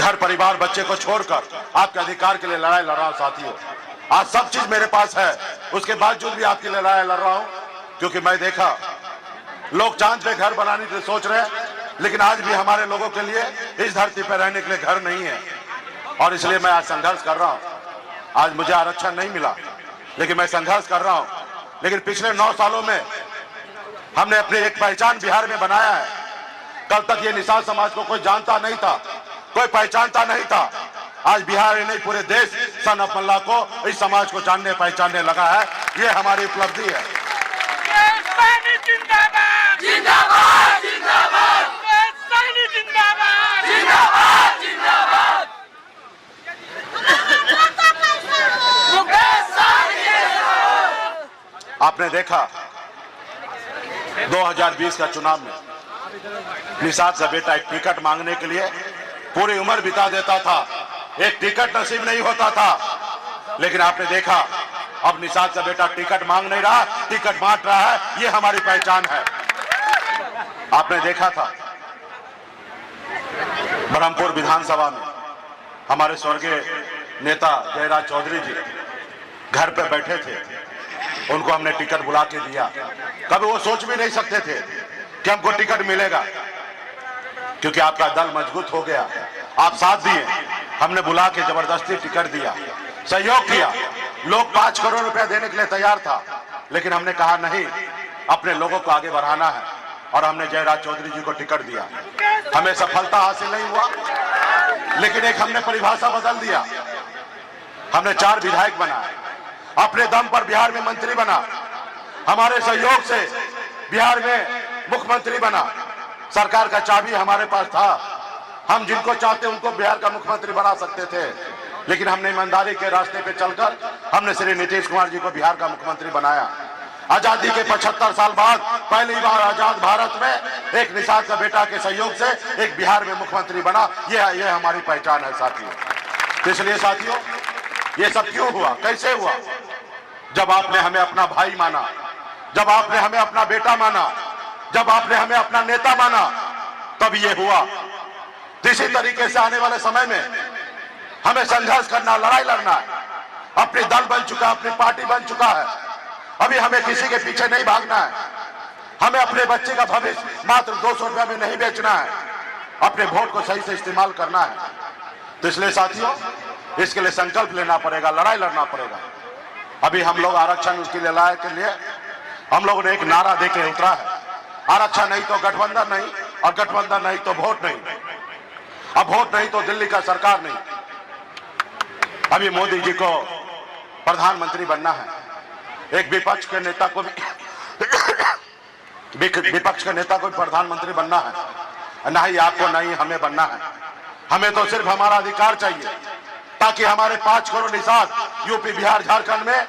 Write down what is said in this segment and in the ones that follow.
घर परिवार बच्चे को छोड़कर आपके अधिकार के लिए लड़ाई लड़ रहा हूं साथियों। आज सब चीज मेरे पास है, उसके बावजूद भी आपके लिए लड़ाई लड़ रहा हूं, क्योंकि मैं देखा लोग चांद पे घर बनाने के लिए सोच रहे हैं, लेकिन आज भी हमारे लोगों के लिए इस धरती पर रहने के लिए घर नहीं है। और इसलिए मैं आज संघर्ष कर रहा हूं। आज मुझे आरक्षण नहीं मिला, लेकिन मैं संघर्ष कर रहा हूं। लेकिन पिछले 9 सालों में हमने अपनी एक पहचान बिहार में बनाया है। कल तक ये निषाद समाज को कोई जानता नहीं था, कोई पहचानता नहीं था। आज बिहार ही नहीं पूरे देश सन ऑफ मल्लाह को, इस समाज को जानने पहचानने लगा है। ये हमारी उपलब्धि है। जिंदाबाद जिंदाबाद जिंदाबाद जिंदाबाद जिंदाबाद जिंदाबाद। आपने देखा 2020 का चुनाव में निषाद का बेटा एक टिकट मांगने के लिए पूरी उम्र बिता देता था, एक टिकट नसीब नहीं होता था। लेकिन आपने देखा अब निषाद का बेटा टिकट मांग नहीं रहा, टिकट बांट रहा है। ये हमारी पहचान है। आपने देखा था ब्रह्मपुर विधानसभा में हमारे स्वर्गीय नेता जयराज चौधरी जी घर पे बैठे थे, उनको हमने टिकट बुला के दिया। कभी वो सोच भी नहीं सकते थे कि हमको टिकट मिलेगा, क्योंकि आपका दल मजबूत हो गया, आप साथ दिए, हमने बुला के जबरदस्ती टिकट दिया, सहयोग किया। लोग 5 करोड़ रुपया देने के लिए तैयार था, लेकिन हमने कहा नहीं, अपने लोगों को आगे बढ़ाना है, और हमने जयराज चौधरी जी को टिकट दिया। हमें सफलता हासिल नहीं हुआ, लेकिन एक हमने परिभाषा बदल दिया। हमने 4 विधायक बनाए, अपने दम पर बिहार में मंत्री बना, हमारे सहयोग से बिहार में मुख्यमंत्री बना। सरकार का चाबी हमारे पास था, हम जिनको चाहते उनको बिहार का मुख्यमंत्री बना सकते थे। लेकिन हमने ईमानदारी के रास्ते पे चलकर हमने श्री नीतीश कुमार जी को बिहार का मुख्यमंत्री बनाया। आजादी के 75 साल बाद पहली बार आजाद भारत में एक निषाद का बेटा के सहयोग से एक बिहार में मुख्यमंत्री बना। ये हमारी पहचान है साथियों। इसलिए साथियों, ये सब क्यों हुआ, कैसे हुआ? जब आपने हमें अपना भाई माना, जब आपने हमें अपना बेटा माना, जब आपने हमें अपना नेता माना, तब ये हुआ। इसी तरीके से आने वाले समय में हमें संघर्ष करना, लड़ाई लड़ना है। अपनी दल बन चुका है, अपनी पार्टी बन चुका है। अभी हमें किसी के पीछे नहीं भागना है। हमें अपने बच्चे का भविष्य मात्र 200 रुपया में नहीं बेचना है। अपने वोट को सही से इस्तेमाल करना है। तो इसलिए साथियों, इसके लिए संकल्प लेना पड़ेगा, लड़ाई लड़ना पड़ेगा। अभी हम लोग आरक्षण उसके लिए लाए के लिए हम लोगों ने एक नारा देके उतरा है, आरक्षण नहीं तो गठबंधन नहीं, और गठबंधन नहीं तो वोट नहीं। अब वोट नहीं तो दिल्ली का सरकार नहीं। अभी मोदी जी को प्रधानमंत्री बनना है। एक विपक्ष के नेता को विपक्ष के नेता को प्रधानमंत्री बनना है। ना ही आपको, ना ही हमें बनना है। हमें तो सिर्फ हमारा अधिकार चाहिए, ताकि हमारे 5 करोड़ निषाद यूपी, बिहार, झारखंड में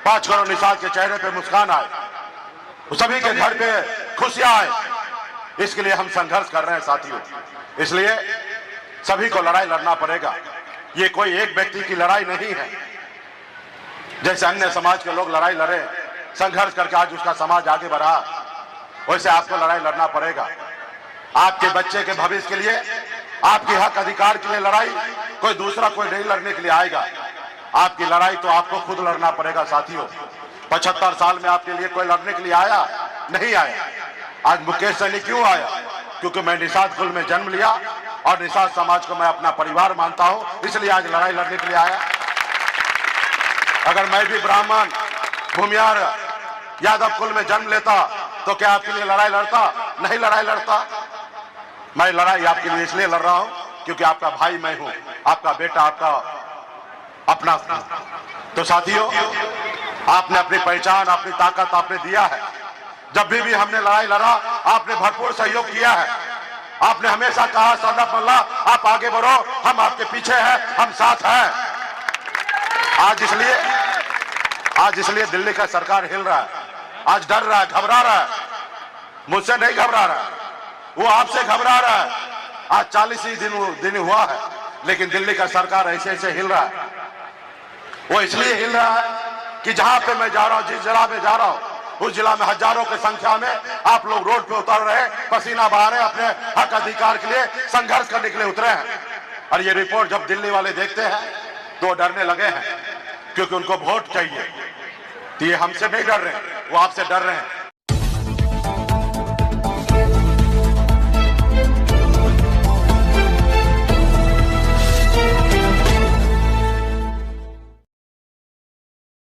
5 करोड़ निषाद के चेहरे पे मुस्कान आए, सभी के घर पे खुशियां आए। इसके लिए हम संघर्ष कर रहे हैं साथियों। इसलिए सभी को लड़ाई लड़ना पड़ेगा। ये कोई एक व्यक्ति की लड़ाई नहीं है। जैसे अन्य समाज के लोग लड़ाई लड़े, संघर्ष करके आज उसका समाज आगे बढ़ा, वैसे आपको लड़ाई लड़ना पड़ेगा। आपके बच्चे के भविष्य के लिए, आपके हक अधिकार के लिए लड़ाई कोई दूसरा कोई नहीं लड़ने के लिए आएगा। आपकी लड़ाई तो आपको खुद लड़ना पड़ेगा साथियों। 75 साल में आपके लिए कोई लड़ने के लिए आया नहीं आया। आज मुकेश सहनी क्यों आया? क्योंकि मैं निषाद कुल में जन्म लिया और निषाद समाज को मैं अपना परिवार मानता हूं, इसलिए आज लड़ाई लड़ने के लिए आया। अगर मैं भी ब्राह्मण, भूमियार, यादव कुल में जन्म लेता तो क्या आपके लिए लड़ाई लड़ता? नहीं लड़ाई लड़ता। मैं लड़ाई आपके लिए इसलिए लड़ रहा हूं क्योंकि आपका भाई मैं हूं, आपका बेटा, आपका अपना। तो साथियों, आपने अपनी पहचान, अपनी ताकत आपने दिया है। जब भी हमने लड़ाई लड़ा, आपने भरपूर सहयोग किया है। आपने हमेशा कहा सन ऑफ मल्लाह आप आगे बढ़ो, हम आपके पीछे हैं, हम साथ हैं। आज इसलिए दिल्ली का सरकार हिल रहा है, आज डर रहा है, घबरा रहा है। मुझसे नहीं घबरा रहा है, वो आपसे घबरा रहा है। आज 40 ही दिन हुआ है, लेकिन दिल्ली का सरकार ऐसे ऐसे हिल रहा है। वो इसलिए हिल रहा है कि जहां पे मैं जा रहा हूं, जिस जिला में जा रहा हूं, उस जिला में हजारों की संख्या में आप लोग रोड पे उतर रहे, पसीना बहा रहे, अपने हक अधिकार के लिए संघर्ष करने के लिए उतरे हैं। और ये रिपोर्ट जब दिल्ली वाले देखते हैं तो वो डरने लगे हैं, क्योंकि उनको वोट चाहिए। तो ये हमसे नहीं डर रहे हैं, वो आपसे डर रहे हैं